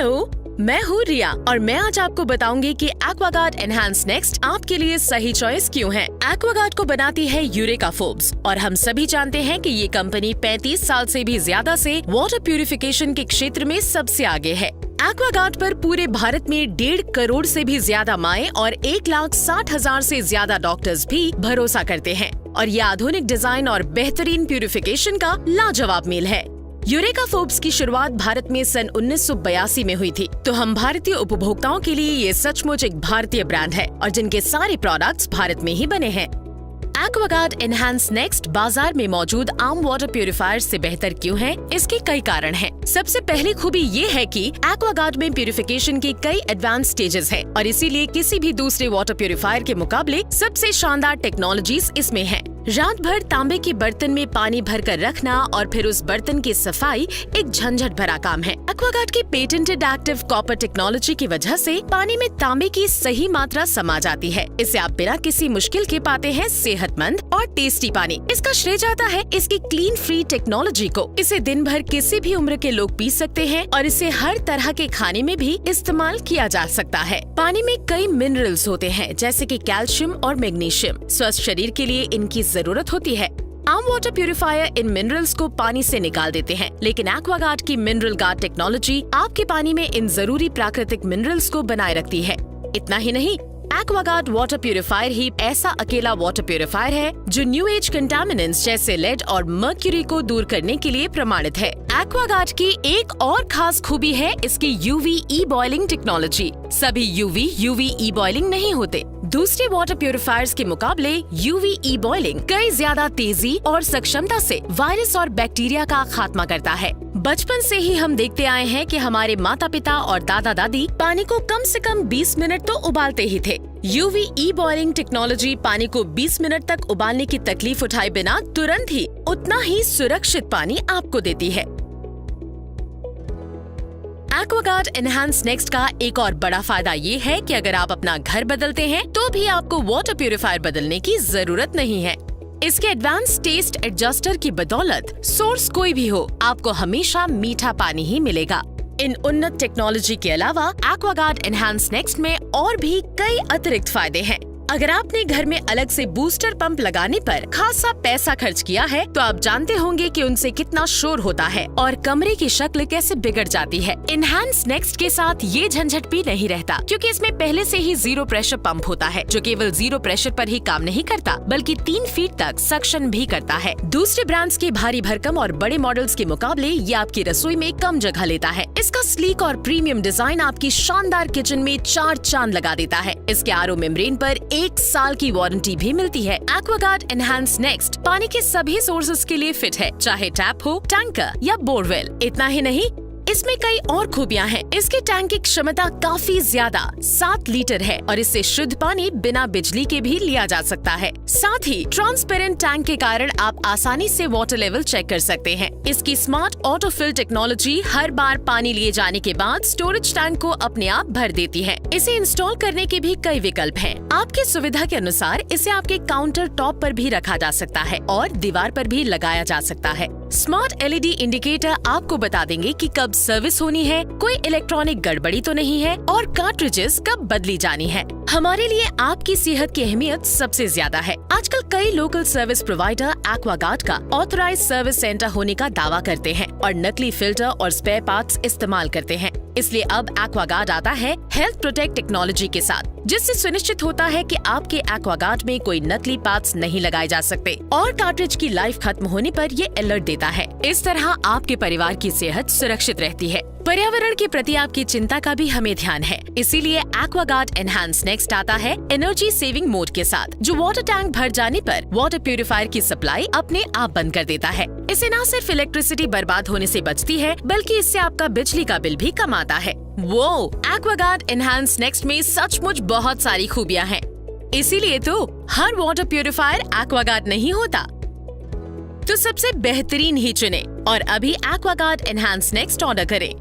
Hello, मैं हूँ रिया और मैं आज आपको बताऊंगी कि एक्वागार्ड एनहांस नेक्स्ट आपके लिए सही चॉइस क्यों है। एक्वागार्ड को बनाती है यूरेका फोर्ब्स और हम सभी जानते हैं कि ये कंपनी 35 साल से भी ज्यादा से वाटर प्यूरिफिकेशन के क्षेत्र में सबसे आगे है। एक्वागार्ड पर पूरे भारत में 1.5 करोड़ से भी ज्यादा माएं और 1,60,000 से ज्यादा डॉक्टर्स भी भरोसा करते हैं और ये आधुनिक डिजाइन और बेहतरीन प्यूरिफिकेशन का लाजवाब मेल है। यूरेका फोर्ब्स की शुरुआत भारत में सन 1982 में हुई थी, तो हम भारतीय उपभोक्ताओं के लिए ये सचमुच एक भारतीय ब्रांड है और जिनके सारे प्रोडक्ट्स भारत में ही बने हैं। एक्वागार्ड एनहांस नेक्स्ट बाजार में मौजूद आम वाटर प्यूरिफायर से बेहतर क्यों है? इसके कई कारण हैं। सबसे पहली खूबी ये है कि एक्वागार्ड में प्यूरिफिकेशन के कई एडवांस स्टेजेस हैं और इसीलिए किसी भी दूसरे वाटर प्यूरिफायर के मुकाबले सबसे शानदार टेक्नोलॉजीज इसमें हैं। रात भर तांबे के बर्तन में पानी भरकर रखना और फिर उस बर्तन की सफाई एक झंझट भरा काम है। एक्वागार्ड की पेटेंटेड एक्टिव कॉपर टेक्नोलॉजी की वजह से पानी में तांबे की सही मात्रा समा जाती है। इसे आप बिना किसी मुश्किल के पाते हैं सेहतमंद और टेस्टी पानी। इसका श्रेय जाता है इसकी क्लीन फ्री टेक्नोलॉजी को। इसे दिन भर किसी भी उम्र के लोग पी सकते हैं और इसे हर तरह के खाने में भी इस्तेमाल किया जा सकता है। पानी में कई मिनरल्स होते हैं जैसे कि कैल्शियम और मैग्नीशियम। स्वस्थ शरीर के लिए इनकी जरूरत होती है। आम वाटर प्यूरिफायर इन मिनरल्स को पानी से निकाल देते हैं, लेकिन एक्वागार्ड की मिनरल गार्ड टेक्नोलॉजी आपके पानी में इन जरूरी प्राकृतिक मिनरल्स को बनाए रखती है। इतना ही नहीं, एक्वागार्ड वाटर प्यूरिफायर ही ऐसा अकेला वाटर प्यूरिफायर है जो न्यू एज कंटामिनेंट्स जैसे लेड और मर्क्यूरी को दूर करने के लिए प्रमाणित है। एक्वागार्ड की एक और खास खूबी है इसकी UV ई-बॉइलिंग टेक्नोलॉजी। सभी UV ई-बॉइलिंग नहीं होते। दूसरे वाटर प्यूरिफायर्स के मुकाबले UV ई-बॉइलिंग कई ज्यादा तेजी और सक्षमता से वायरस और बैक्टीरिया का खात्मा करता है। बचपन से ही हम देखते आए हैं कि हमारे माता पिता और दादा दादी पानी को कम से कम 20 मिनट तो उबालते ही थे। UV ई-बॉइलिंग टेक्नोलॉजी पानी को 20 मिनट तक उबालने की तकलीफ उठाए बिना तुरंत ही उतना ही सुरक्षित पानी आपको देती है। एक्वागार्ड एनहांस नेक्स्ट का एक और बड़ा फायदा ये है कि अगर आप अपना घर बदलते हैं तो भी आपको वाटर प्यूरिफायर बदलने की जरूरत नहीं है। इसके एडवांस टेस्ट एडजस्टर की बदौलत सोर्स कोई भी हो, आपको हमेशा मीठा पानी ही मिलेगा। इन उन्नत टेक्नोलॉजी के अलावा एक्वागार्ड एनहांस नेक्स्ट में और भी कई अतिरिक्त फायदे हैं। अगर आपने घर में अलग से बूस्टर पंप लगाने पर खासा पैसा खर्च किया है तो आप जानते होंगे कि उनसे कितना शोर होता है और कमरे की शक्ल कैसे बिगड़ जाती है। एनहांस नेक्स्ट के साथ ये झंझट भी नहीं रहता, क्योंकि इसमें पहले से ही 0 प्रेशर पंप होता है जो केवल 0 प्रेशर पर ही काम नहीं करता बल्कि 3 फीट तक सक्शन भी करता है। दूसरे ब्रांड्स के भारी भरकम और बड़े मॉडल्स के मुकाबले ये आपकी रसोई में कम जगह लेता है। इसका स्लीक और प्रीमियम डिजाइन आपकी शानदार किचन में 4 चांद लगा देता है। इसके RO मेम्ब्रेन पर 1 साल की वारंटी भी मिलती है। एक्वागार्ड एनहांस नेक्स्ट पानी के सभी सोर्सेज के लिए फिट है, चाहे टैप हो, टैंकर या बोरवेल। इतना ही नहीं, इसमें कई और खूबियां हैं। इसके टैंक की क्षमता काफी ज्यादा 7 लीटर है और इससे शुद्ध पानी बिना बिजली के भी लिया जा सकता है। साथ ही ट्रांसपेरेंट टैंक के कारण आप आसानी से वाटर लेवल चेक कर सकते हैं। इसकी स्मार्ट ऑटो फिल टेक्नोलॉजी हर बार पानी लिए जाने के बाद स्टोरेज टैंक को अपने आप भर देती है। इसे इंस्टॉल करने के भी कई विकल्प हैं। आपकी सुविधा के अनुसार इसे आपके काउंटर टॉप पर भी रखा जा सकता है और दीवार पर भी लगाया जा सकता है। स्मार्ट LED इंडिकेटर आपको बता देंगे कि कब सर्विस होनी है, कोई इलेक्ट्रॉनिक गड़बड़ी तो नहीं है और कार्ट्रिजेस कब बदली जानी है। हमारे लिए आपकी सेहत की अहमियत सबसे ज्यादा है। आजकल कई लोकल सर्विस प्रोवाइडर एक्वागार्ड का ऑथराइज सर्विस सेंटर होने का दावा करते हैं और नकली फिल्टर और स्पेयर पार्ट्स इस्तेमाल करते हैं। इसलिए अब एक्वागार्ड आता है हेल्थ प्रोटेक्ट टेक्नोलॉजी के साथ, जिससे सुनिश्चित होता है कि आपके एक्वागार्ड में कोई नकली पार्ट्स नहीं लगाए जा सकते और कार्ट्रिज की लाइफ खत्म होने पर ये अलर्ट देता है। इस तरह आपके परिवार की सेहत सुरक्षित रहती है। पर्यावरण के प्रति आपकी चिंता का भी हमें ध्यान है, इसीलिए एक्वागार्ड एनहांस नेक्स्ट आता है एनर्जी सेविंग मोड के साथ, जो वाटर टैंक भर जाने पर वाटर प्यूरिफायर की सप्लाई अपने आप बंद कर देता है। इससे न सिर्फ इलेक्ट्रिसिटी बर्बाद होने से बचती है, बल्कि इससे आपका बिजली का बिल भी कम आता है। वो एक्वागार्ड एनहांस नेक्स्ट में सचमुच बहुत सारी खूबियां हैं, इसीलिए तो हर वाटर प्यूरिफायर एक्वागार्ड नहीं होता। तो सबसे बेहतरीन ही चुने और अभी एक्वागार्ड एनहांस नेक्स्ट ऑर्डर करें।